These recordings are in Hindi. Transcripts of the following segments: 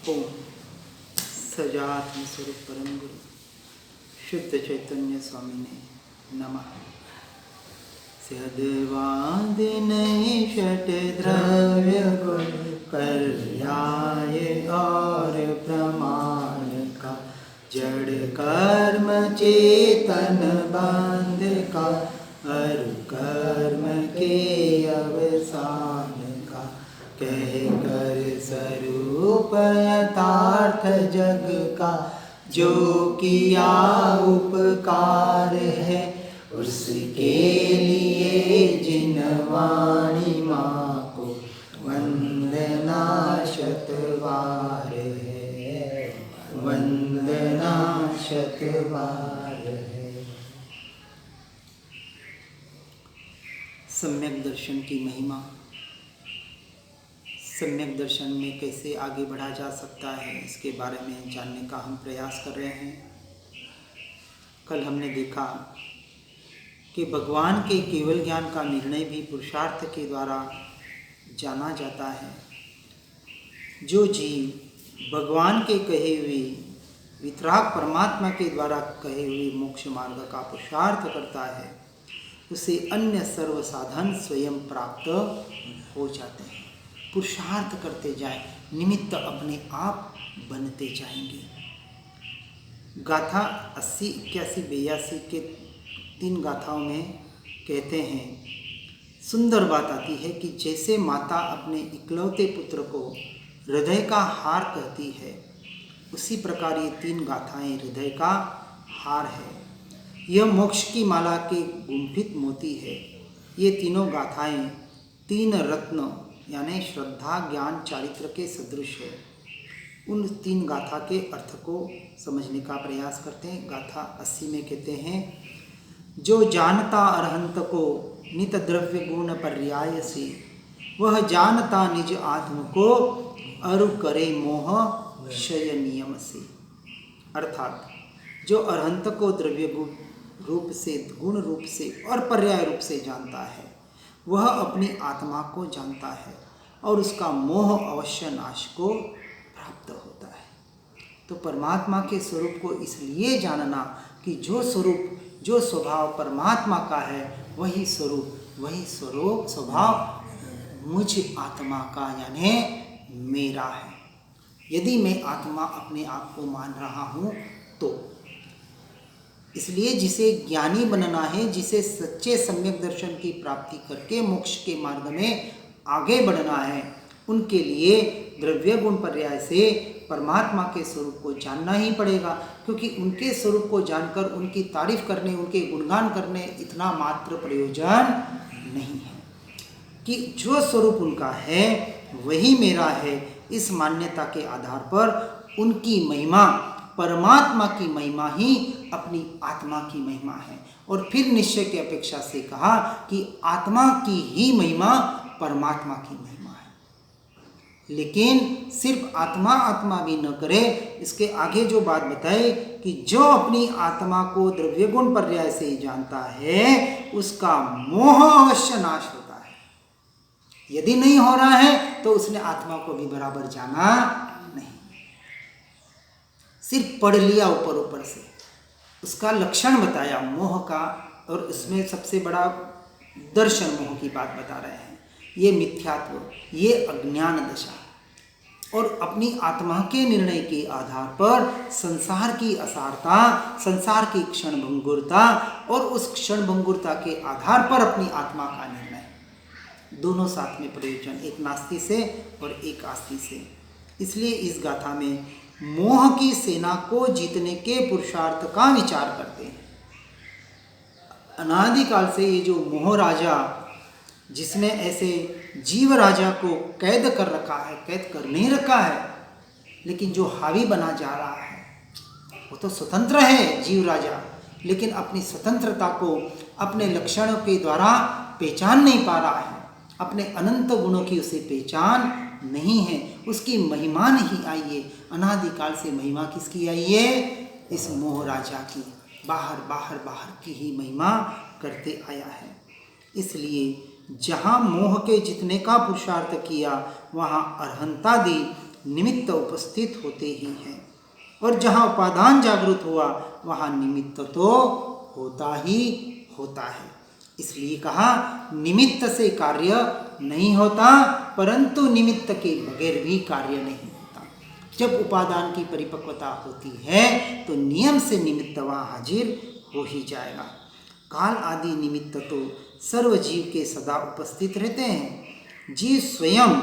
ओम सजात्म स्वरूप परम गुरु शुद्ध चैतन्य स्वामी ने नमः। सद्वादिन षट द्रव्य गुण पर्याय और प्रमाण का जड़ कर्म चेतन बंध का अरु कर्म के अवसान का कह कर स्वरूप यथार्थ जग का जो किया उपकार है उसके लिए जिन वाणी माँ को वंदना शतवार है, वंदना शतवार है। सम्यक दर्शन की महिमा, सम्यक दर्शन में कैसे आगे बढ़ा जा सकता है, इसके बारे में जानने का हम प्रयास कर रहे हैं। कल हमने देखा कि भगवान के केवल ज्ञान का निर्णय भी पुरुषार्थ के द्वारा जाना जाता है। जो जीव भगवान के कहे हुए वितराग परमात्मा के द्वारा कहे हुए मोक्ष मार्ग का पुरुषार्थ करता है उसे अन्य सर्व साधन स्वयं प्राप्त हो जाते हैं। पुरुषार्थ करते जाएं, निमित्त अपने आप बनते जाएंगे। गाथा 80, 81, 82 के 3 गाथाओं में कहते हैं, सुंदर बात आती है कि जैसे माता अपने इकलौते पुत्र को हृदय का हार कहती है, उसी प्रकार ये 3 गाथाएं हृदय का हार है। यह मोक्ष की माला के गुंफित मोती है। ये तीनों गाथाएं 3 रत्न यानी श्रद्धा, ज्ञान, चारित्र के सदृश है। उन 3 गाथा के अर्थ को समझने का प्रयास करते हैं। गाथा 80 में कहते हैं, जो जानता अरहंत को नित द्रव्य गुण पर्याय से, वह जानता निज आत्म को अरु करे मोह क्षय नियम से। अर्थात जो अरहंत को द्रव्य रूप से, गुण रूप से और पर्याय रूप से जानता है, वह अपनी आत्मा को जानता है और उसका मोह अवश्य नाश को प्राप्त होता है। तो परमात्मा के स्वरूप को इसलिए जानना कि जो स्वरूप, जो स्वभाव परमात्मा का है, वही स्वरूप स्वभाव मुझ आत्मा का यानी मेरा है। यदि मैं आत्मा अपने आप को मान रहा हूँ तो इसलिए जिसे ज्ञानी बनना है, जिसे सच्चे सम्यक दर्शन की प्राप्ति करके मोक्ष के मार्ग में आगे बढ़ना है, उनके लिए द्रव्य गुण पर्याय से परमात्मा के स्वरूप को जानना ही पड़ेगा। क्योंकि उनके स्वरूप को जानकर उनकी तारीफ करने, उनके गुणगान करने इतना मात्र प्रयोजन नहीं है कि जो स्वरूप उनका है वही मेरा है। इस मान्यता के आधार पर उनकी महिमा, परमात्मा की महिमा ही अपनी आत्मा की महिमा है। और फिर निश्चय की अपेक्षा से कहा कि आत्मा की ही महिमा परमात्मा की महिमा है। लेकिन सिर्फ आत्मा आत्मा भी न करे, इसके आगे जो बात बताए कि जो अपनी आत्मा को द्रव्य गुण पर्याय से जानता है उसका मोह अवश्य नाश होता है। यदि नहीं हो रहा है तो उसने आत्मा को भी बराबर जाना नहीं, सिर्फ पढ़ लिया ऊपर ऊपर से। उसका लक्षण बताया मोह का, और इसमें सबसे बड़ा दर्शन मोह की बात बता रहे हैं। ये मिथ्यात्व, ये अज्ञान दशा, और अपनी आत्मा के निर्णय के आधार पर संसार की असारता, संसार की क्षण भंगुरता, और उस क्षण भंगुरता के आधार पर अपनी आत्मा का निर्णय, दोनों साथ में प्रयोजन, एक नास्ति से और एक आस्ति से। इसलिए इस गाथा में मोह की सेना को जीतने के पुरुषार्थ का विचार करते हैं। अनादिकाल से ये जो मोह राजा, जिसने ऐसे जीव राजा को कैद कर रखा है, कैद कर नहीं रखा है, लेकिन जो हावी बना जा रहा है, वो तो स्वतंत्र है जीव राजा, लेकिन अपनी स्वतंत्रता को अपने लक्षणों के द्वारा पहचान नहीं पा रहा है। अपने अनंत गुणों की उसे पहचान नहीं है, उसकी महिमा नहीं आई है। अनादिकाल से महिमा किसकी आई है? इस मोह राजा की, बाहर की ही महिमा करते आया है। इसलिए जहाँ मोह के जितने का पुरुषार्थ किया वहाँ अरहंता दी, निमित्त उपस्थित होते ही हैं। और जहाँ उपादान जागृत हुआ वहाँ निमित्त तो होता ही होता है। इसलिए कहा निमित्त से कार्य नहीं होता, परंतु निमित्त के बगैर भी कार्य नहीं होता। जब उपादान की परिपक्वता होती है तो नियम से निमित्त वहाँ हाजिर हो ही जाएगा। काल आदि निमित्त तो सर्व जीव के सदा उपस्थित रहते हैं। जीव स्वयं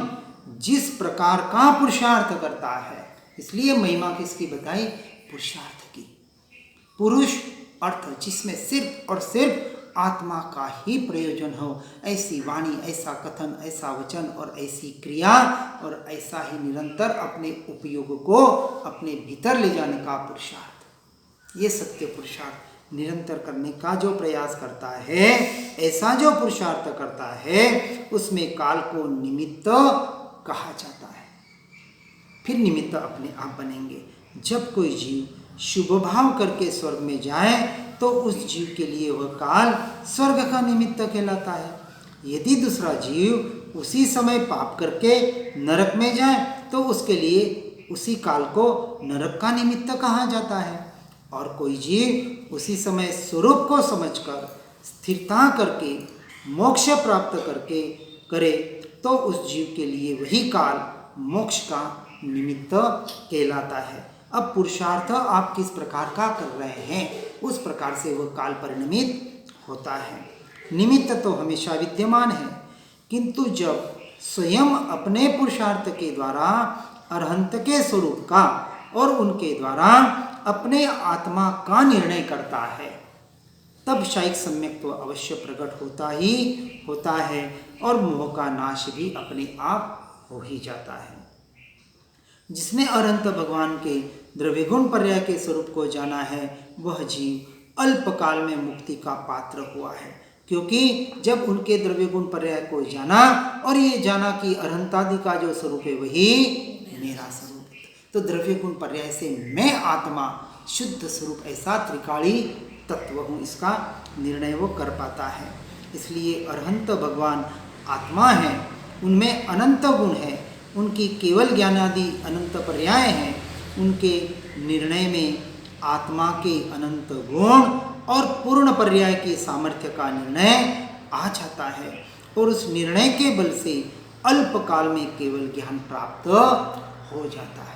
जिस प्रकार का पुरुषार्थ करता है, इसलिए महिमा किसकी बताई? पुरुषार्थ की। पुरुष अर्थ जिसमें सिर्फ और सिर्फ आत्मा का ही प्रयोजन हो, ऐसी वाणी, ऐसा कथन, ऐसा वचन और ऐसी क्रिया और ऐसा ही निरंतर अपने उपयोग को अपने भीतर ले जाने का पुरुषार्थ, ये सत्य पुरुषार्थ निरंतर करने का जो प्रयास करता है, ऐसा जो पुरुषार्थ करता है, उसमें काल को निमित्त कहा जाता है। फिर निमित्त अपने आप बनेंगे। जब कोई जीव शुभ भाव करके स्वर्ग में जाए तो उस जीव के लिए वह काल स्वर्ग का निमित्त कहलाता है। यदि दूसरा जीव उसी समय पाप करके नरक में जाए तो उसके लिए उसी काल को नरक का निमित्त कहा जाता है। और कोई जीव उसी समय स्वरूप को समझकर स्थिरता करके मोक्ष प्राप्त करके करे तो उस जीव के लिए वही काल मोक्ष का निमित्त कहलाता है। अब पुरुषार्थ आप किस प्रकार का कर रहे हैं, उस प्रकार से वह काल परिणमित होता है। निमित्त तो हमेशा विद्यमान है, किंतु जब स्वयं अपने पुरुषार्थ के द्वारा अरहंत के स्वरूप का और उनके द्वारा अपने आत्मा का निर्णय करता है, तब शायिक सम्यक तो अवश्य प्रकट होता ही होता है और मोह का नाश भी अपने आप हो ही जाता है। जिसने अनंत भगवान के द्रव्यगुण पर्याय के स्वरूप को जाना है, वह जीव अल्पकाल में मुक्ति का पात्र हुआ है, क्योंकि जब उनके द्रव्यगुण पर्याय को जाना और ये जाना कि अरहंतादि का जो स्वरूप है वही मेरा स्वरूप है, तो द्रव्यगुण पर्याय से मैं आत्मा शुद्ध स्वरूप ऐसा त्रिकाली तत्व हूँ, इसका निर्णय वो कर पाता है। इसलिए अरहंत भगवान आत्मा है, उनमें अनंत गुण है, उनकी केवल ज्ञानादि अनंत पर्याय हैं, उनके निर्णय में आत्मा के अनंत गुण और पूर्ण पर्याय के सामर्थ्य का निर्णय आ जाता है और उस निर्णय के बल से अल्पकाल में केवल ज्ञान प्राप्त हो जाता है।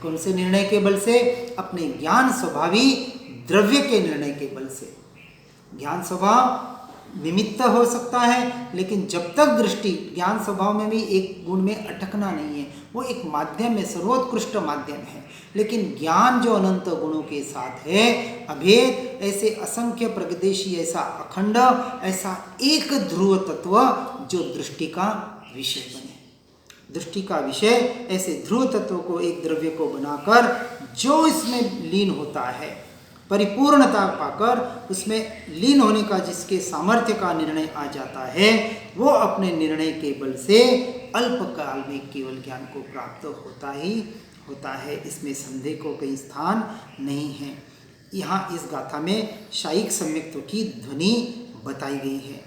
कौन से निर्णय के बल से? अपने ज्ञान स्वभावी द्रव्य के निर्णय के बल से। ज्ञान स्वभाव निमित्त हो सकता है, लेकिन जब तक दृष्टि ज्ञान स्वभाव में भी एक गुण में अटकना नहीं है, वो एक माध्यम है, सर्वोत्कृष्ट माध्यम है। लेकिन ज्ञान जो अनंत गुणों के साथ है, अभेद, ऐसे असंख्य प्रगदेशी, ऐसा अखंड, ऐसा एक ध्रुव तत्व जो दृष्टि का विषय बने। दृष्टि का विषय ऐसे ध्रुव तत्व को, एक द्रव्य को बनाकर जो इसमें लीन होता है, परिपूर्णता पाकर उसमें लीन होने का जिसके सामर्थ्य का निर्णय आ जाता है, वो अपने निर्णय के बल से अल्पकाल में केवल ज्ञान को प्राप्त होता ही होता है। इसमें संदेह को कहीं स्थान नहीं है। यहाँ इस गाथा में शायिक सम्यक्त्व की ध्वनि बताई गई है।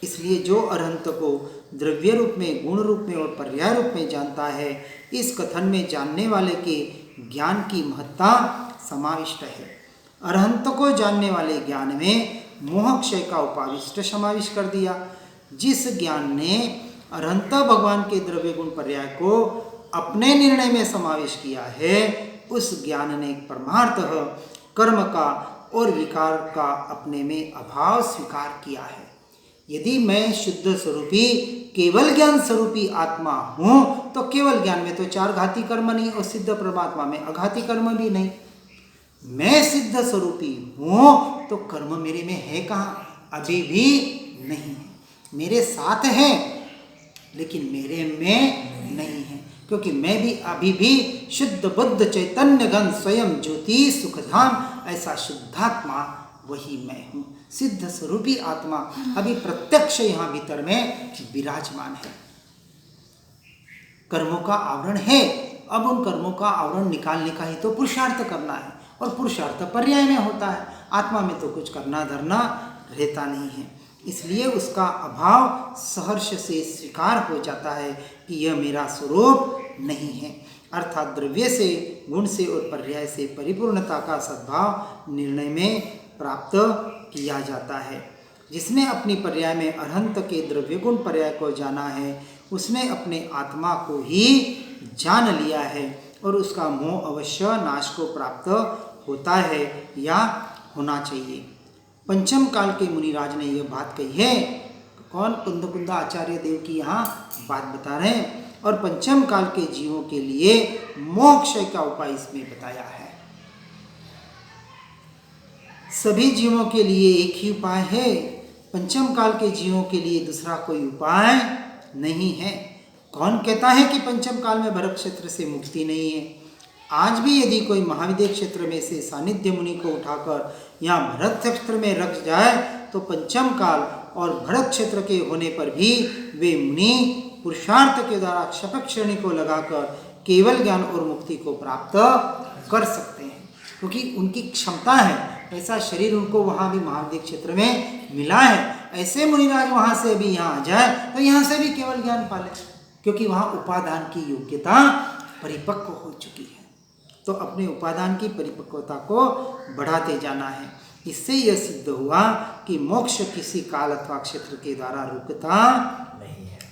इसलिए जो अरहंत को द्रव्य रूप में, गुण रूप में और पर्याय रूप में जानता है, इस कथन में जानने वाले के ज्ञान की महत्ता समाविष्ट है। अरहंत को जानने वाले ज्ञान में मोह क्षय का उपाविष्ट समाविष्ट कर दिया। जिस ज्ञान ने अरहंत भगवान के द्रव्य गुण पर्याय को अपने निर्णय में समावेश किया है, उस ज्ञान ने परमार्थतः कर्म का और विकार का अपने में अभाव स्वीकार किया है। यदि मैं शुद्ध स्वरूपी केवल ज्ञान स्वरूपी आत्मा हूँ तो केवल ज्ञान में तो चार घाती कर्म नहीं और सिद्ध परमात्मा में अघाती कर्म भी नहीं। मैं सिद्ध स्वरूपी हूँ तो कर्म मेरे में है कहाँ? अभी भी नहीं है। मेरे साथ है लेकिन मेरे में नहीं है, क्योंकि मैं भी अभी भी शुद्ध बुद्ध चैतन्य घन स्वयं ज्योति सुखधाम ऐसा शुद्धात्मा वही मैं हूँ। सिद्ध स्वरूपी आत्मा अभी प्रत्यक्ष यहाँ भीतर में विराजमान है। कर्मों का आवरण है, अब उन कर्मों का आवरण निकालने का ही तो पुरुषार्थ करना है, और पुरुषार्थ पर्याय में होता है। आत्मा में तो कुछ करना धरना रहता नहीं है, इसलिए उसका अभाव सहर्ष से स्वीकार हो जाता है कि यह मेरा स्वरूप नहीं है। अर्थात द्रव्य से, गुण से और पर्याय से परिपूर्णता का सद्भाव निर्णय में प्राप्त किया जाता है। जिसने अपनी पर्याय में अरहंत के द्रव्य गुण पर्याय को जाना है, उसने अपने आत्मा को ही जान लिया है और उसका मोह अवश्य नाश को प्राप्त होता है या होना चाहिए। पंचम काल के मुनिराज ने यह बात कही है। कौन? कुंद आचार्य देव की यहाँ बात बता रहे हैं। और पंचम काल के जीवों के लिए मोक्ष का उपाय इसमें बताया है। सभी जीवों के लिए एक ही उपाय है। पंचम काल के जीवों के लिए दूसरा कोई उपाय नहीं है। कौन कहता है कि पंचम काल में भरत क्षेत्र से मुक्ति नहीं है? आज भी यदि कोई महाविद्य क्षेत्र में से सानिध्य मुनि को उठाकर यहाँ भरत क्षेत्र में रख जाए तो पंचम काल और भरत क्षेत्र के होने पर भी वे मुनि पुरुषार्थ के द्वारा क्षपक श्रेणी को लगाकर केवल ज्ञान और मुक्ति को प्राप्त कर सकते हैं, क्योंकि उनकी क्षमता है। ऐसा शरीर उनको वहाँ भी महाविद्य क्षेत्र में मिला है। ऐसे मुनिराज वहाँ से भी यहाँ आ जाए तो यहाँ से भी केवल ज्ञान पाले, क्योंकि वहाँ उपादान की योग्यता परिपक्व हो चुकी है। तो अपने उपादान की परिपक्वता को बढ़ाते जाना है। इससे यह सिद्ध हुआ कि मोक्ष किसी काल अथवा क्षेत्र के द्वारा रुकता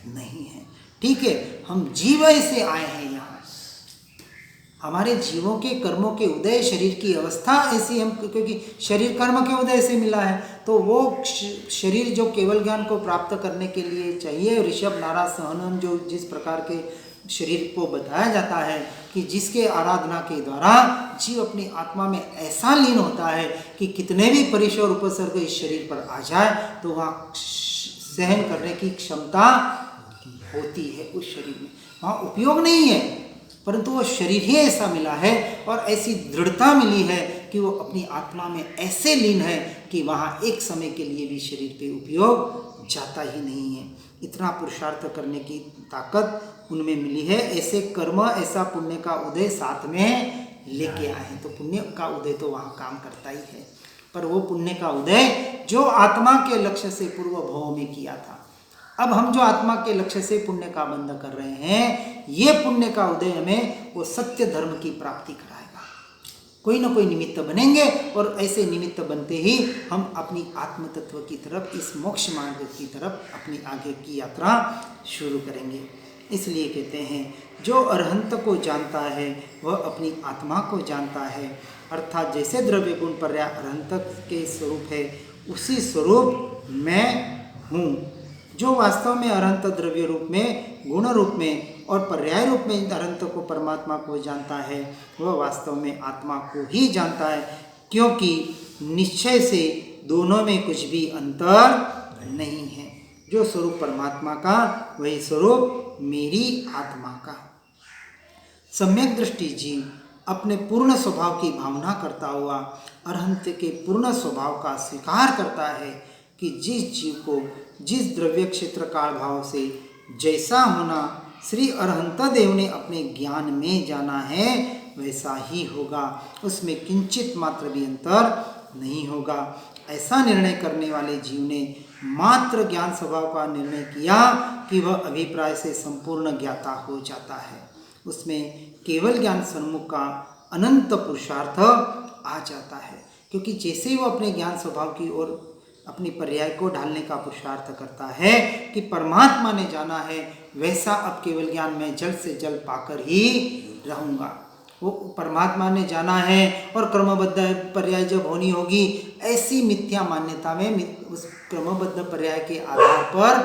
नहीं है। ठीक है, हम जीव ऐसे आए हैं यहाँ, हमारे जीवों के कर्मों के उदय, शरीर की अवस्था ऐसी, हम क्योंकि शरीर कर्म के उदय से मिला है, तो वो शरीर जो केवल ज्ञान को प्राप्त करने के लिए चाहिए, ऋषभ नाराज सहनम जो जिस प्रकार के शरीर को बताया जाता है कि जिसके आराधना के द्वारा जीव अपनी आत्मा में ऐसा लीन होता है कि कितने भी परिश्रम और उपसर्ग इस शरीर पर आ जाए तो वहाँ सहन करने की क्षमता होती है उस शरीर में। वहाँ उपयोग नहीं है, परंतु वो शरीर ही ऐसा मिला है और ऐसी दृढ़ता मिली है कि वो अपनी आत्मा में ऐसे लीन है कि वहाँ एक समय के लिए भी शरीर पे उपयोग जाता ही नहीं है। इतना पुरुषार्थ करने की ताकत उनमें मिली है। ऐसे कर्म, ऐसा पुण्य का उदय साथ में लेके आए हैं। तो पुण्य का उदय तो वहाँ काम करता ही है, पर वो पुण्य का उदय जो आत्मा के लक्ष्य से पूर्व भाव में किया था, अब हम जो आत्मा के लक्ष्य से पुण्य का बंध कर रहे हैं, ये पुण्य का उदय हमें वो सत्य धर्म की प्राप्ति कराएगा। कोई ना कोई निमित्त बनेंगे और ऐसे निमित्त बनते ही हम अपनी आत्म तत्व की तरफ, इस मोक्ष मार्ग की तरफ अपनी आगे की यात्रा शुरू करेंगे। इसलिए कहते हैं जो अरहंत को जानता है वह अपनी आत्मा को जानता है। अर्थात जैसे द्रव्य गुण पर्याय अरहंत के स्वरूप है, उसी स्वरूप मैं हूँ। जो वास्तव में अरहंत द्रव्य रूप में, गुण रूप में और पर्याय रूप में अरहंत को, परमात्मा को जानता है, वह वास्तव में आत्मा को ही जानता है, क्योंकि निश्चय से दोनों में कुछ भी अंतर नहीं है। जो स्वरूप परमात्मा का वही स्वरूप मेरी आत्मा का। सम्यक दृष्टि जीव अपने पूर्ण स्वभाव की भावना करता हुआ अरहंत के पूर्ण स्वभाव का स्वीकार करता है कि जिस जीव को जिस द्रव्य क्षेत्र काल भाव से जैसा होना श्री अरहंत देव ने अपने ज्ञान में जाना है वैसा ही होगा, उसमें किंचित मात्र भी अंतर नहीं होगा। ऐसा निर्णय करने वाले जीव ने मात्र ज्ञान स्वभाव का निर्णय किया कि वह अभिप्राय से संपूर्ण ज्ञाता हो जाता है। उसमें केवल ज्ञान सन्मुख का अनंत पुरुषार्थ आ जाता है, क्योंकि जैसे ही वो अपने ज्ञान स्वभाव की ओर अपनी पर्याय को ढालने का पुरुषार्थ करता है कि परमात्मा ने जाना है, वैसा अब केवल ज्ञान में जल्द से जल्द पाकर ही रहूँगा। वो परमात्मा ने जाना है और क्रमबद्ध पर्याय जब होनी होगी, ऐसी मिथ्या मान्यता में उस क्रमबद्ध पर्याय के आधार पर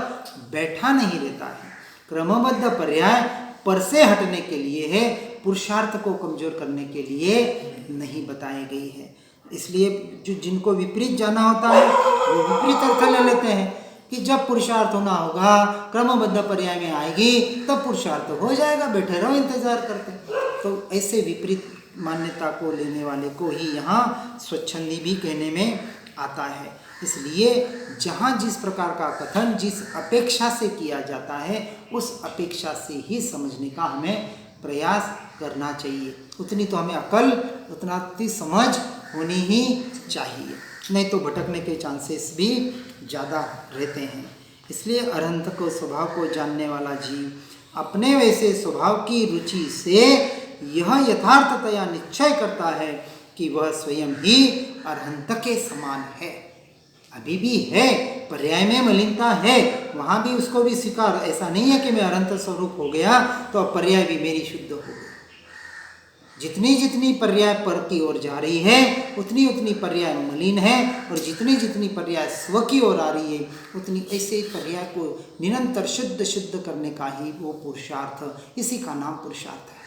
बैठा नहीं रहता है। क्रमबद्ध पर्याय पर से हटने के लिए है, पुरुषार्थ को कमजोर करने के लिए नहीं बताई गई है। इसलिए जो जिनको विपरीत जाना होता है वो विपरीत अर्थ ले लेते हैं कि जब पुरुषार्थ होना होगा, क्रमबद्ध पर्याय में आएगी तब पुरुषार्थ हो जाएगा, बैठे रहो इंतजार करते। तो ऐसे विपरीत मान्यता को लेने वाले को ही यहाँ स्वच्छंदी भी कहने में आता है। इसलिए जहाँ जिस प्रकार का कथन जिस अपेक्षा से किया जाता है, उस अपेक्षा से ही समझने का हमें प्रयास करना चाहिए। उतनी तो हमें अकल, उतना समझ होनी ही चाहिए, नहीं तो भटकने के चांसेस भी ज़्यादा रहते हैं। इसलिए अरहंत को स्वभाव को जानने वाला जीव अपने वैसे स्वभाव की रुचि से यह यथार्थतया निश्चय करता है कि वह स्वयं ही अरहंत के समान है। अभी भी है, पर्याय में मलिनता है, वहाँ भी उसको भी स्वीकार। ऐसा नहीं है कि मैं अरहंत स्वरूप हो गया तो अब पर्याय भी मेरी शुद्ध हो गई। जितनी जितनी पर्याय पर की ओर जा रही है उतनी उतनी पर्याय मलिन है, और जितनी जितनी पर्याय स्व की ओर आ रही है उतनी ऐसे पर्याय को निरंतर शुद्ध शुद्ध करने का ही वो पुरुषार्थ, इसी का नाम पुरुषार्थ है।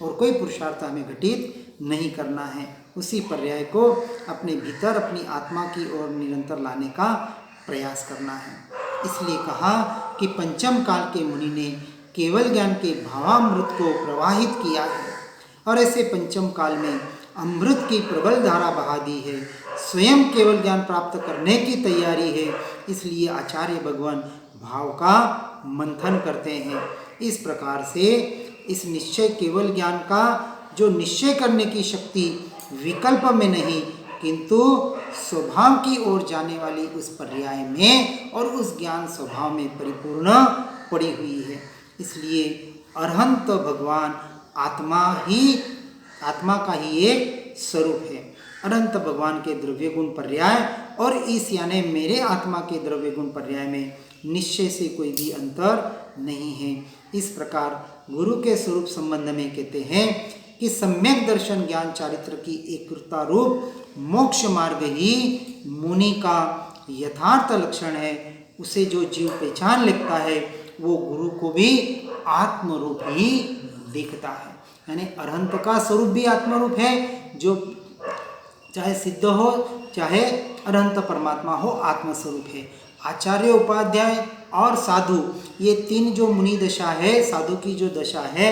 और कोई पुरुषार्थ हमें घटित नहीं करना है, उसी पर्याय को अपने भीतर अपनी आत्मा की ओर निरंतर लाने का प्रयास करना है। इसलिए कहा कि पंचम काल के मुनि ने केवल ज्ञान के भावामृत को प्रवाहित किया है, और ऐसे पंचम काल में अमृत की प्रबल धारा बहा दी है। स्वयं केवल ज्ञान प्राप्त करने की तैयारी है, इसलिए आचार्य भगवान भाव का मंथन करते हैं। इस प्रकार से इस निश्चय केवल ज्ञान का जो निश्चय करने की शक्ति विकल्प में नहीं किंतु स्वभाव की ओर जाने वाली उस पर्याय में और उस ज्ञान स्वभाव में परिपूर्ण पड़ी हुई है। इसलिए अरहंत भगवान आत्मा का ही एक स्वरूप है। अनंत भगवान के द्रव्य गुण पर्याय और इस यानी मेरे आत्मा के द्रव्य गुण पर्याय में निश्चय से कोई भी अंतर नहीं है। इस प्रकार गुरु के स्वरूप संबंध में कहते हैं कि सम्यक दर्शन ज्ञान चारित्र की एकता रूप मोक्ष मार्ग ही मुनि का यथार्थ लक्षण है। उसे जो जीव पहचान लेता है वो गुरु को भी आत्मरूप ही देखता है। यानी अरहंत का स्वरूप भी आत्मरूप है, जो चाहे सिद्ध हो चाहे अरहंत परमात्मा हो, आत्मस्वरूप है। आचार्य, उपाध्याय और साधु, ये तीन जो मुनि दशा है, साधु की जो दशा है,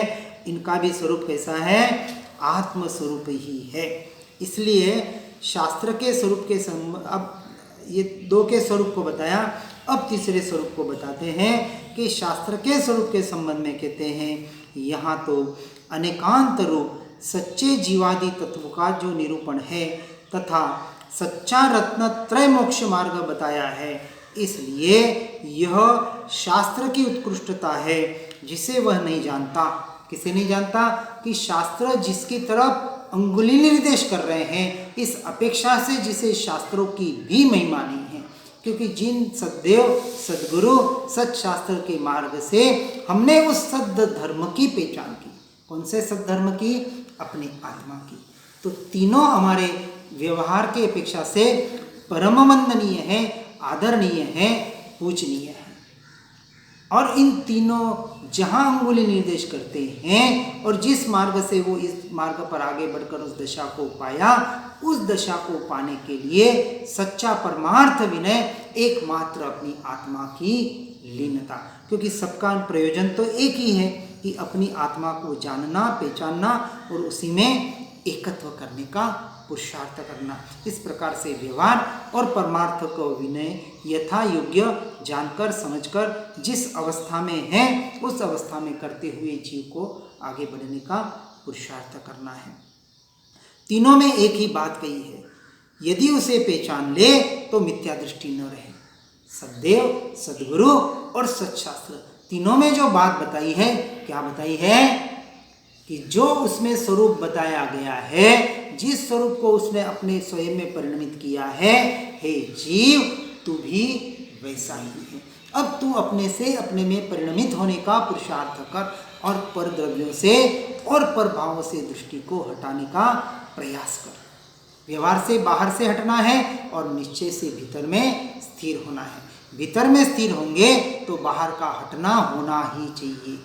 इनका भी स्वरूप कैसा है? आत्मस्वरूप ही है। इसलिए शास्त्र के स्वरूप के अब ये दो के स्वरूप को बताया, अब तीसरे स्वरूप को बताते हैं कि शास्त्र के स्वरूप के संबंध में कहते हैं यहाँ तो अनेकांत रूप सच्चे जीवादि तत्व का जो निरूपण है तथा सच्चा रत्न त्रय मोक्ष मार्ग बताया है। इसलिए यह शास्त्र की उत्कृष्टता है जिसे वह नहीं जानता। किसे नहीं जानता? कि शास्त्र जिसकी तरफ अंगुली निर्देश कर रहे हैं, इस अपेक्षा से जिसे शास्त्रों की भी महिमा नहीं है। क्योंकि जिन सद्देव सद्गुरु सच शास्त्र के मार्ग से हमने उस सद्ध धर्म की पहचान की। कौन से सद्ध धर्म की? अपनी आत्मा की। तो तीनों हमारे व्यवहार की अपेक्षा से परम वंदनीय है, आदरणीय है, पूजनीय है। और इन तीनों जहाँ अंगुली निर्देश करते हैं और जिस मार्ग से वो इस मार्ग पर आगे बढ़कर उस दशा को पाया, उस दशा को पाने के लिए सच्चा परमार्थ विनय एकमात्र अपनी आत्मा की लीनता। क्योंकि सबका प्रयोजन तो एक ही है कि अपनी आत्मा को जानना, पहचानना और उसी में एकत्व करने का पुरुषार्थ करना। इस प्रकार से व्यवहार और परमार्थ को विनय यथा योग्य जानकर समझकर जिस अवस्था में है उस अवस्था में करते हुए जीव को आगे बढ़ने का पुरुषार्थ करना है। तीनों में एक ही बात कही है, यदि उसे पहचान ले तो मिथ्या दृष्टि न रहे। सद्देव, सद्गुरु और सत्शास्त्र, तीनों में जो बात बताई है, क्या बताई है? कि जो उसमें स्वरूप बताया गया है, जिस स्वरूप को उसने अपने स्वयं में परिणमित किया है, हे जीव तू भी वैसा ही है। अब तू अपने से अपने में परिणमित होने का पुरुषार्थ कर और पर द्रव्यों से और पर भावों से दृष्टि को हटाने का प्रयास कर। व्यवहार से बाहर से हटना है और निश्चय से भीतर में स्थिर होना है। भीतर में स्थिर होंगे तो बाहर का हटना होना ही चाहिए।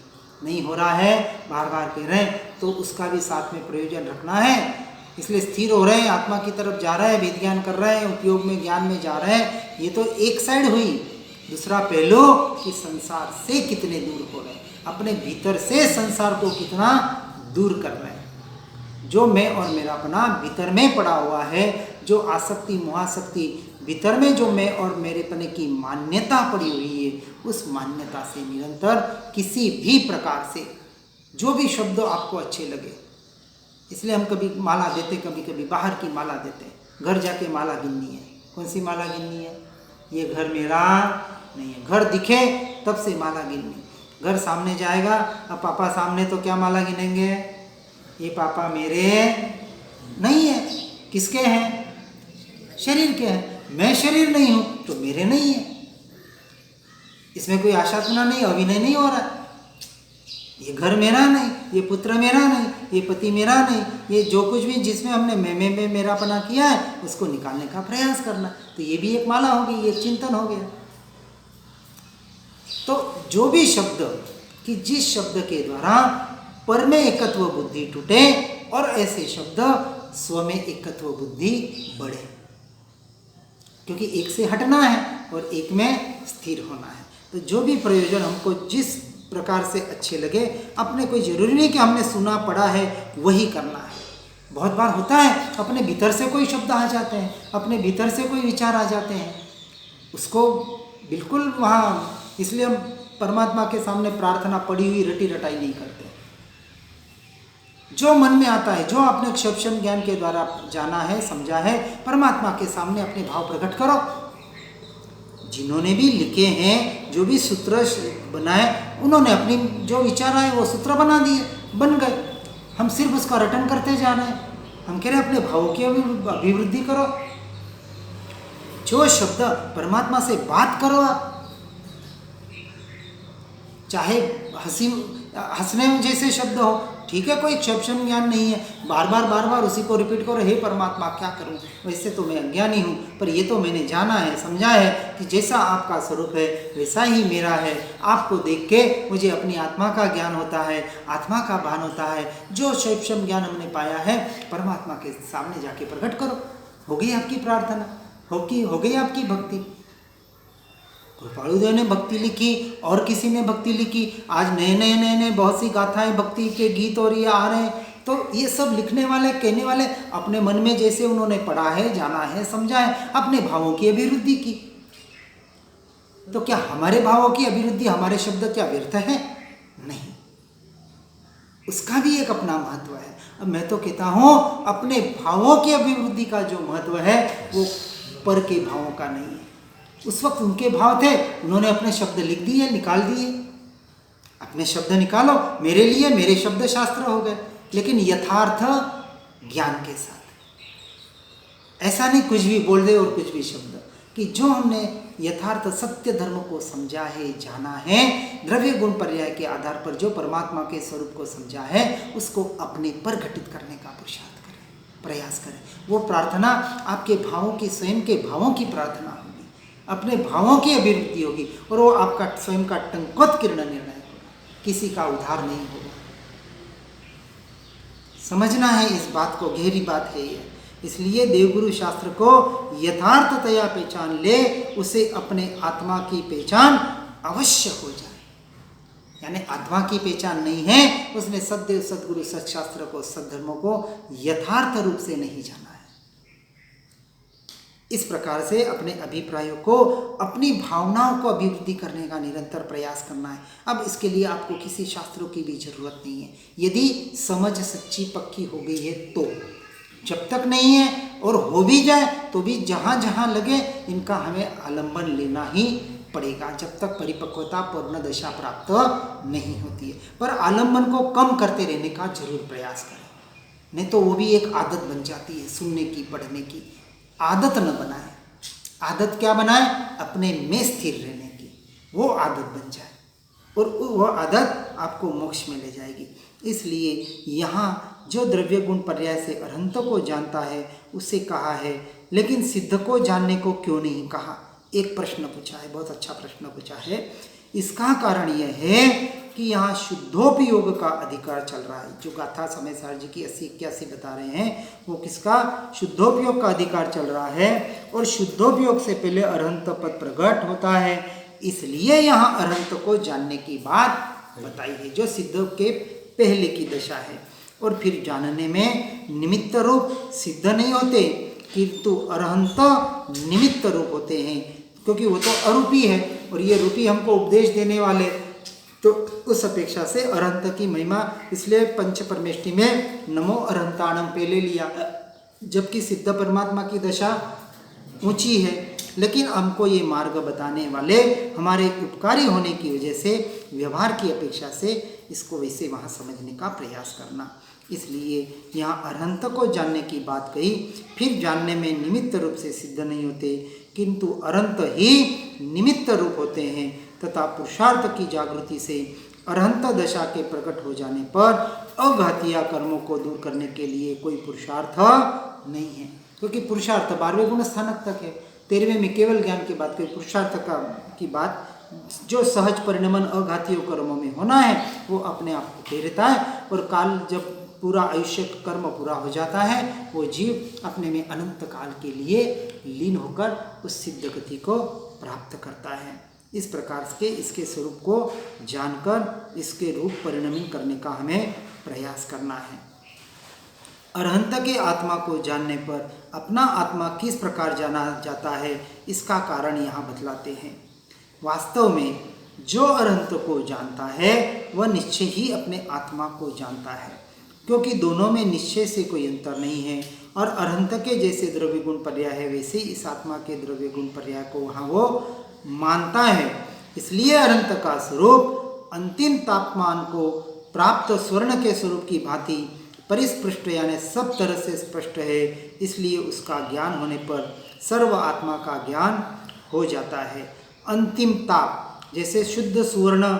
नहीं हो रहा है, बार बार कह रहे हैं, तो उसका भी साथ में प्रयोजन रखना है। इसलिए स्थिर हो रहे हैं, आत्मा की तरफ जा रहे हैं, वेद ज्ञान कर रहे हैं, उपयोग में ज्ञान में जा रहे हैं, ये तो एक साइड हुई। दूसरा पहलू कि संसार से कितने दूर हो रहे हैं, अपने भीतर से संसार को कितना दूर कर रहे हैं। जो मैं और मेरापना भीतर में पड़ा हुआ है, जो आसक्ति मोहासक्ति भीतर में जो मैं और मेरेपने की मान्यता पड़ी हुई है, उस मान्यता से निरंतर किसी भी प्रकार से जो भी शब्द आपको अच्छे लगे, इसलिए हम कभी माला देते, कभी कभी बाहर की माला देते हैं। घर जाके माला गिननी है। कौन सी माला गिननी है? ये घर मेरा नहीं है। घर दिखे तब से माला गिननी। घर सामने जाएगा, अब पापा सामने तो क्या माला गिनेंगे, ये पापा मेरे नहीं है, किसके हैं, शरीर के हैं। मैं शरीर नहीं हूँ तो मेरे नहीं है। इसमें कोई आशातुना नहीं, अभिनय नहीं हो रहा। ये घर मेरा नहीं, ये पुत्र मेरा नहीं, ये पति मेरा नहीं, ये जो कुछ भी जिसमें हमने मैं मेरापना किया है उसको निकालने का प्रयास करना। तो ये भी एक माला हो गई, एक चिंतन हो गया। तो जो भी शब्द कि जिस शब्द के द्वारा पर में एकत्व बुद्धि टूटे और ऐसे शब्द स्व में एकत्व बुद्धि बढ़े, क्योंकि एक से हटना है और एक में स्थिर होना है। तो जो भी प्रयोजन हमको जिस प्रकार से अच्छे लगे, अपने कोई जरूरी नहीं कि हमने सुना पढ़ा है वही करना है। बहुत बार होता है अपने भीतर से कोई शब्द आ जाते हैं, अपने भीतर से कोई विचार आ जाते हैं, उसको बिल्कुल वहाँ, इसलिए हम परमात्मा के सामने प्रार्थना पड़ी हुई रटी रटाई नहीं करते। जो मन में आता है, जो आपने क्षपशन ज्ञान के द्वारा जाना है, समझा है, परमात्मा के सामने अपने भाव प्रकट करो। जिन्होंने भी लिखे हैं, जो भी सूत्र बनाए, उन्होंने अपनी जो विचार आए वो सूत्र बना दिए, बन गए। हम सिर्फ उसका रटन करते जा रहे हैं। हम कह रहे हैं अपने भावों की अभिवृद्धि करो। जो शब्द परमात्मा से बात करो आप, चाहे हंसने जैसे शब्द हो, ठीक है, कोई क्षपशन ज्ञान नहीं है, बार बार उसी को रिपीट करो, हे परमात्मा क्या करूं, वैसे तो मैं अज्ञानी हूं, पर ये तो मैंने जाना है, समझा है कि जैसा आपका स्वरूप है वैसा ही मेरा है। आपको देख के मुझे अपनी आत्मा का ज्ञान होता है, आत्मा का भान होता है। जो क्षपशन ज्ञान हमने पाया है परमात्मा के सामने जाके प्रकट करो। हो गई आपकी प्रार्थना, हो गई आपकी भक्ति। कृपालुदेव ने भक्ति लिखी और किसी ने भक्ति लिखी। आज नए बहुत सी गाथाएं भक्ति के गीत और ये आ रहे हैं। तो ये सब लिखने वाले, कहने वाले अपने मन में जैसे उन्होंने पढ़ा है, जाना है, समझा है, अपने भावों की अभिवृद्धि की। तो क्या हमारे भावों की अभिवृद्धि, हमारे शब्द क्या व्यर्थ है? नहीं, उसका भी एक अपना महत्व है। अब मैं तो कहता हूं अपने भावों की अभिवृद्धि का जो महत्व है वो पर के भावों का नहीं है। उस वक्त उनके भाव थे, उन्होंने अपने शब्द लिख दिए, निकाल दिए। अपने शब्द निकालो, मेरे लिए मेरे शब्द शास्त्र हो गए, लेकिन यथार्थ ज्ञान के साथ। ऐसा नहीं कुछ भी बोल दे और कुछ भी शब्द, कि जो हमने यथार्थ सत्य धर्म को समझा है, जाना है, द्रव्य गुण पर्याय के आधार पर जो परमात्मा के स्वरूप को समझा है, उसको अपने पर घटित करने का पुरुषार्थ करें, प्रयास करें। वो प्रार्थना आपके भावों की, स्वयं के भावों की प्रार्थना होगी, अपने भावों की अभिवृद्धि होगी, और वो आपका स्वयं का टंकोत किरण निर्णय होगा, किसी का उद्धार नहीं होगा। समझना है इस बात को, गहरी बात है ये। इसलिए देवगुरु शास्त्र को यथार्थतया पहचान ले, उसे अपने आत्मा की पहचान अवश्य हो जाए। यानी आत्मा की पहचान नहीं है, उसने सद्देव सद्गुरु सत्शास्त्र को, सद्धर्मों को यथार्थ रूप से नहीं जाना है। इस प्रकार से अपने अभिप्रायों को, अपनी भावनाओं को अभिवृद्धि करने का निरंतर प्रयास करना है। अब इसके लिए आपको किसी शास्त्रों की भी जरूरत नहीं है। यदि समझ सच्ची पक्की हो गई है तो, जब तक नहीं है और हो भी जाए तो भी जहाँ जहाँ लगे इनका हमें आलंबन लेना ही पड़ेगा, जब तक परिपक्वता पूर्ण दशा प्राप्त नहीं होती है। पर आलंबन को कम करते रहने का जरूर प्रयास करें, नहीं तो वो भी एक आदत बन जाती है, सुनने की, पढ़ने की आदत न बनाए। आदत क्या बनाए? अपने में स्थिर रहने की, वो आदत बन जाए, और वो आदत आपको मोक्ष में ले जाएगी। इसलिए यहाँ जो द्रव्य गुण पर्याय से अरहंत को जानता है उसे कहा है, लेकिन सिद्ध को जानने को क्यों नहीं कहा? एक प्रश्न पूछा है, बहुत अच्छा प्रश्न पूछा है। इसका कारण यह है कि यहाँ शुद्धोपयोग का अधिकार चल रहा है। जो गाथा समय सार जी की 80-81 बता रहे हैं, वो किसका? शुद्धोपयोग का अधिकार चल रहा है, और शुद्धोपयोग से पहले अरहंत पद प्रकट होता है। इसलिए यहाँ अरहंत को जानने की बात बताई है, जो सिद्ध के पहले की दशा है। और फिर जानने में निमित्त रूप सिद्ध नहीं होते, किंतु अरहंत निमित्त रूप होते हैं, क्योंकि वो तो अरूपी है, और ये रूपी हमको उपदेश देने वाले, तो उस अपेक्षा से अरहंत की महिमा, इसलिए पंच परमेष्टि में नमो अरहंताणम पहले लिया, जबकि सिद्ध परमात्मा की दशा ऊंची है, लेकिन हमको ये मार्ग बताने वाले हमारे उपकारी होने की वजह से व्यवहार की अपेक्षा से इसको वैसे वहाँ समझने का प्रयास करना। इसलिए यहाँ अरहंत को जानने की बात कही। फिर जानने में निमित्त रूप से सिद्ध नहीं होते, किंतु अरहंत ही निमित्त रूप होते हैं तथा पुरुषार्थ की जागृति से अरहंत दशा के प्रकट हो जाने पर अघातीय कर्मों को दूर करने के लिए कोई पुरुषार्थ नहीं है, क्योंकि पुरुषार्थ 12वें गुण स्थानक तक है। 13वें में केवल ज्ञान की बात करें, पुरुषार्थ की बात जो सहज परिणमन अघातीय कर्मों में होना है वो अपने आप को रहता है, और काल जब पूरा आयुष्य कर्म पूरा हो जाता है वो जीव अपने में अनंत काल के लिए लीन होकर उस सिद्ध गति को प्राप्त करता है। इस प्रकार से इसके स्वरूप को जानकर इसके रूप परिणमित करने का हमें प्रयास करना है। अरहंत के आत्मा को जानने पर अपना आत्मा किस प्रकार जाना जाता है इसका कारण यहाँ बतलाते हैं। वास्तव में जो अरहंत को जानता है वह निश्चय ही अपने आत्मा को जानता है, क्योंकि दोनों में निश्चय से कोई अंतर नहीं है। और अरहंत के जैसे द्रव्य गुण पर्याय है वैसे ही इस आत्मा के द्रव्य गुण पर्याय को वहाँ वो मानता है। इसलिए अरहंत का स्वरूप अंतिम तापमान को प्राप्त स्वर्ण के स्वरूप की भांति परिस्पृष्ट यानी सब तरह से स्पष्ट है। इसलिए उसका ज्ञान होने पर सर्व आत्मा का ज्ञान हो जाता है। अंतिम ताप जैसे शुद्ध सुवर्ण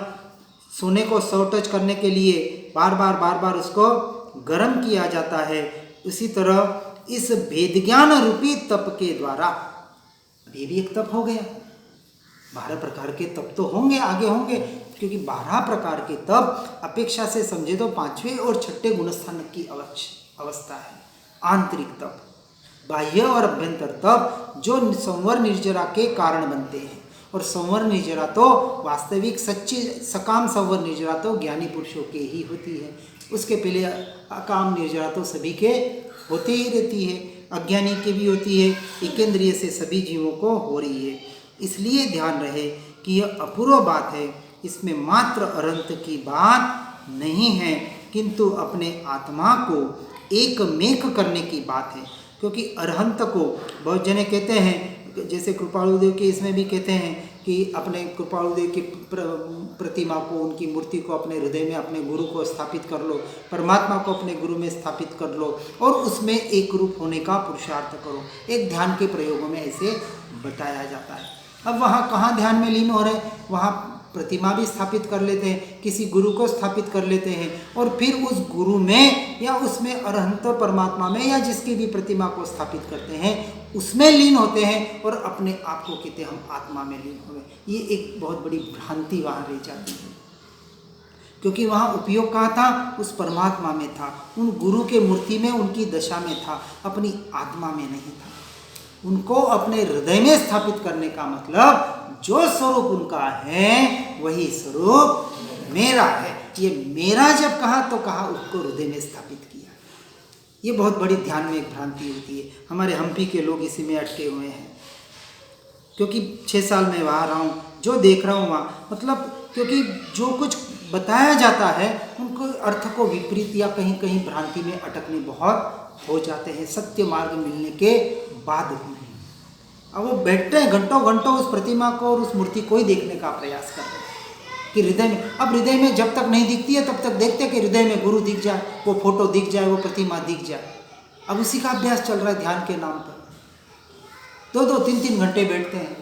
सोने को टच करने के लिए बार बार उसको गर्म किया जाता है, उसी तरह इस भेद ज्ञान रूपी तप के द्वारा ये भी एक तप हो गया। 12 प्रकार के तप तो होंगे, आगे होंगे, क्योंकि 12 प्रकार के तप अपेक्षा से समझे तो 5वें और 6ठे गुणस्थान की अवस्था है। आंतरिक तप, बाह्य और अभ्यंतर तप जो संवर निर्जरा के कारण बनते हैं, और संवर निर्जरा तो वास्तविक सच्ची सकाम संवर निर्जरा तो ज्ञानी पुरुषों के ही होती है। उसके पहले अकाम निर्जरा तो सभी के होती ही रहती है, अज्ञानी की भी होती है, एकेंद्रिय से सभी जीवों को हो रही है। इसलिए ध्यान रहे कि यह अपूर्व बात है, इसमें मात्र अरहंत की बात नहीं है, किंतु अपने आत्मा को एक मेक करने की बात है। क्योंकि अरहंत को बहुत जने कहते हैं, जैसे कृपालुदेव के इसमें भी कहते हैं कि अपने कृपालुदेव की प्रतिमा को, उनकी मूर्ति को अपने हृदय में अपने गुरु को स्थापित कर लो, परमात्मा को अपने गुरु में स्थापित कर लो और उसमें एक रूप होने का पुरुषार्थ करो। एक ध्यान के प्रयोगों में ऐसे बताया जाता है। अब वहाँ कहाँ ध्यान में लीन हो रहे हैं, वहाँ प्रतिमा भी स्थापित कर लेते हैं, किसी गुरु को स्थापित कर लेते हैं, और फिर उस गुरु में या उसमें अरहंत परमात्मा में या जिसकी भी प्रतिमा को स्थापित करते हैं उसमें लीन होते हैं, और अपने आप को कहते हैं हम आत्मा में लीन हो गए। ये एक बहुत बड़ी भ्रांति वहाँ रह जाती है, क्योंकि वहाँ उपयोग कहाँ था, उस परमात्मा में था, उन गुरु के मूर्ति में, उनकी दशा में था, अपनी आत्मा में नहीं था। उनको अपने हृदय में स्थापित करने का मतलब जो स्वरूप उनका है वही स्वरूप मेरा है। ये मेरा जब कहा तो कहा उसको हृदय में स्थापित किया। ये बहुत बड़ी ध्यान में एक भ्रांति होती है। हमारे हम्पी के लोग इसी में अटके हुए हैं, क्योंकि 6 साल में वहाँ रहा हूँ, जो देख रहा हूँ वहाँ, मतलब क्योंकि जो कुछ बताया जाता है उनको अर्थ को विपरीत या कहीं कहीं भ्रांति में अटकने बहुत हो जाते हैं सत्य मार्ग मिलने के बाद भी। अब वो बैठते हैं घंटों घंटों उस प्रतिमा को और उस मूर्ति को ही देखने का प्रयास कर रहे हैं कि हृदय में, अब हृदय में जब तक नहीं दिखती है तब तक देखते हैं कि हृदय में गुरु दिख जाए, वो फोटो दिख जाए, वो प्रतिमा दिख जाए। अब उसी का अभ्यास चल रहा है ध्यान के नाम पर। 2-2, 3-3 घंटे बैठते हैं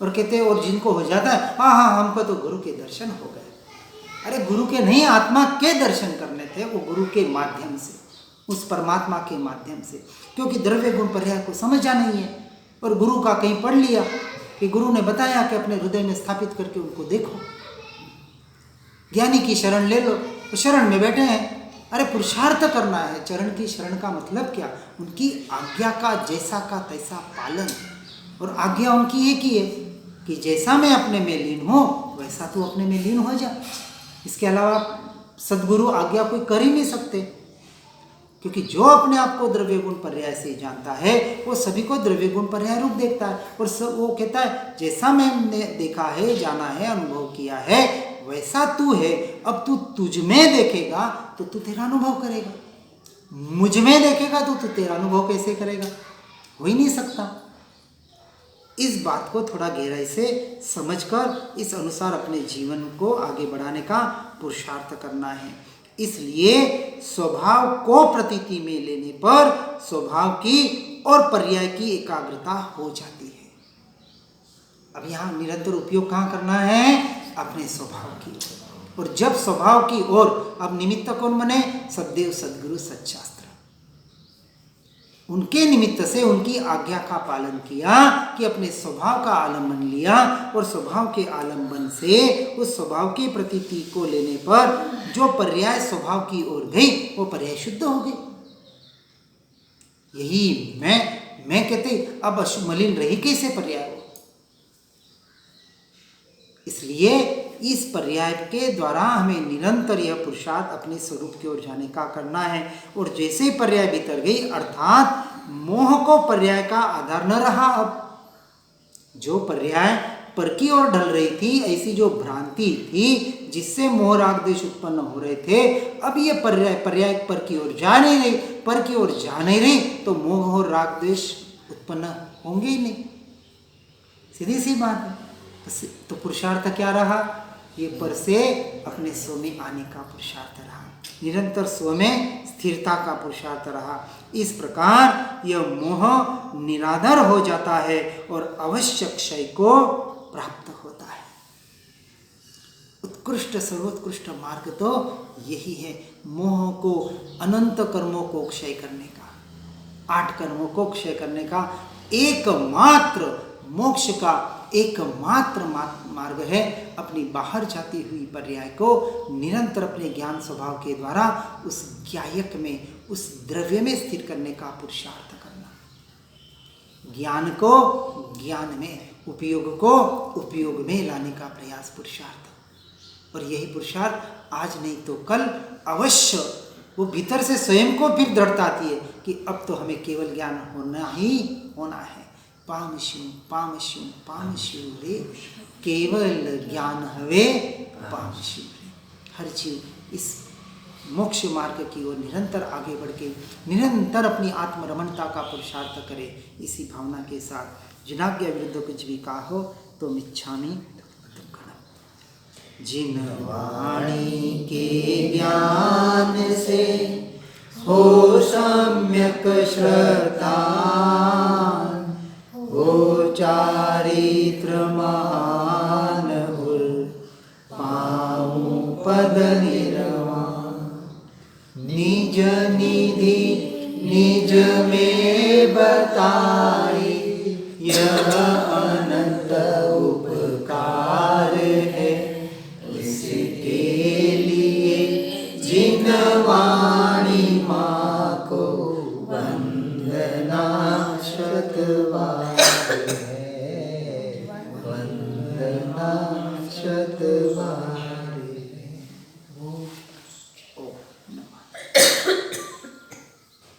और कहते हैं, और जिनको हो जाता है हाँ हमको तो गुरु के दर्शन हो गए। अरे गुरु के नहीं, आत्मा के दर्शन करने थे, वो गुरु के माध्यम से, उस परमात्मा के माध्यम से, क्योंकि द्रव्य गुण पर्याय को समझा नहीं है। और गुरु का कहीं पढ़ लिया कि गुरु ने बताया कि अपने हृदय में स्थापित करके उनको देखो, ज्ञानी की शरण ले लो, तो शरण में बैठे हैं। अरे पुरुषार्थ करना है। चरण की शरण का मतलब क्या, उनकी आज्ञा का जैसा का तैसा पालन, और आज्ञा उनकी एक ही है कि जैसा मैं अपने में लीन हूँ वैसा तू अपने में लीन हो जा। इसके अलावा सद्गुरु आज्ञा कोई कर ही नहीं सकते, क्योंकि जो अपने आप को द्रव्य गुण पर्याय से जानता है वो सभी को द्रव्य गुण पर्याय रूप देखता है, और वो कहता है जैसा मैंने देखा है, जाना है, अनुभव किया है वैसा तू है। अब तू तुझ में देखेगा तो तू तेरा अनुभव करेगा, मुझ में देखेगा तो तू तेरा अनुभव कैसे करेगा, हो ही नहीं सकता। इस बात को थोड़ा गहराई से समझकर इस अनुसार अपने जीवन को आगे बढ़ाने का पुरुषार्थ करना है। इसलिए स्वभाव को प्रतीति में लेने पर स्वभाव की और पर्याय की एकाग्रता हो जाती है। अब यहाँ निरंतर उपयोग कहाँ करना है? अपने स्वभाव की। और जब स्वभाव की ओर, अब निमित्त कौन बने? सद्देव, सद्गुरु, सच्चास्त्र। उनके निमित्त से उनकी आज्ञा का पालन किया कि अपने स्वभाव का आलम्बन लिया और स्वभाव के आलम्बन से उस स्वभाव की प्रतीति को लेने पर जो पर्याय स्वभाव की ओर गई वो पर्याय शुद्ध हो गई। यही मैं कहते अब मलिन रही कैसे पर्याय हो। इसलिए इस पर्याय के द्वारा हमें निरंतर यह पुरुषार्थ अपने स्वरूप की ओर जाने का करना है। और जैसे ही पर्याय भीतर गई, अर्थात मोह को पर्याय का आधार न रहा। अब जो पर्याय पर की ओर ढल रही थी, ऐसी जो भ्रांति थी जिससे मोह राग द्वेष उत्पन्न हो रहे थे, अब ये पर्याय पर की ओर जा नहीं रही। पर की ओर जा नहीं रही तो मोह और राग द्वेष उत्पन्न होंगे ही नहीं। सीधी सी बात है। तो पुरुषार्थ क्या रहा? ये पर से अपने स्व में आने का पुरुषार्थ रहा, निरंतर स्व में स्थिरता का पुरुषार्थ रहा। इस प्रकार यह मोह निराधर हो जाता है और अवश्य क्षय को प्राप्त होता है। उत्कृष्ट सर्वोत्कृष्ट मार्ग तो यही है, मोह को, अनंत कर्मों को क्षय करने का, 8 कर्मों को क्षय करने का एकमात्र मोक्ष का एकमात्र मार्ग है। अपनी बाहर जाती हुई पर्याय को निरंतर अपने ज्ञान स्वभाव के द्वारा उस ज्ञायक में, उस द्रव्य में स्थिर करने का पुरुषार्थ करना। ज्ञान को ज्ञान में, उपयोग को उपयोग में लाने का प्रयास पुरुषार्थ। और यही पुरुषार्थ आज नहीं तो कल अवश्य वो भीतर से स्वयं को फिर दृढ़ता आती है कि अब तो हमें केवल ज्ञान होना ही होना है। पामश्यू रे, केवल ज्ञान हवे पामश्यू रे। हर जीव इस मोक्ष मार्ग की ओर निरंतर आगे बढ़ के निरंतर अपनी आत्मरमणता का पुरुषार्थ करे। इसी भावना के साथ जिनाज्ञा विरुद्ध कुछ भी कहा हो तो मिच्छामि दुक्कडम्। जिन वाणी के ज्ञान से हो सम्यक श्रद्धा, वो चारित्र महान उर पाऊं पद निर्वाण। निज निधि निज में बताई, यह अनंत उपकार है। इसके लिए जिन वाणी माँ को वंदना शतबार है, वंदना शतबार।